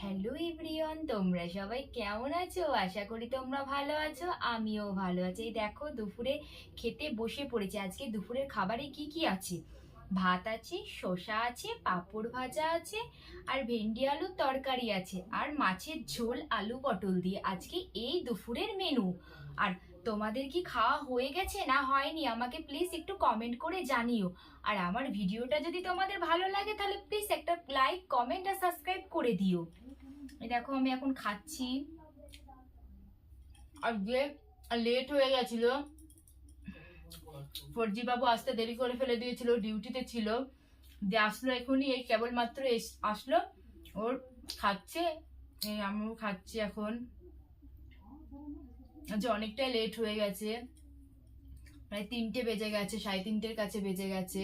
Hello everyone, তোমরা সবাই কেমন আছো? আশা করি তোমরা ভালো আছো। আমিও ভালো আছি। এই দেখো দুপুরে খেতে বসে পড়েছি। আজকে দুপুরের খাবারে কি কি আছে? ভাত আছে, শসা আছে, পাঁপড় ভাজা আছে, আর ভেন্ডি আলুর তরকারি আছে, আর মাছের ঝোল আলু পটল দিয়ে। আজকে এই দুপুরের মেনু। আর তোমাদের কি খাওয়া হয়ে গেছে না হয়নি আমাকে প্লিজ একটু কমেন্ট করে জানিও। আর আমার ভিডিওটা যদি তোমাদের ভালো লাগে তাহলে প্লিজ একটা লাইক, কমেন্ট আর সাবস্ক্রাইব করে দিও। এই দেখো আমি এখন খাচ্ছি। আর যে লেট হয়ে গেছিল, ফরজি বাবু আসতে দেরি করে ফেলে দিয়েছিল, ডিউটিতে ছিল। যে আসলো এখনই, এই কেবলমাত্র আসলো। ওর খাচ্ছে, এই আমিও খাচ্ছি এখন। যে অনেকটাই লেট হয়ে গেছে, প্রায় 3টে বেজে গেছে, 3:30-এর কাছে বেজে গেছে।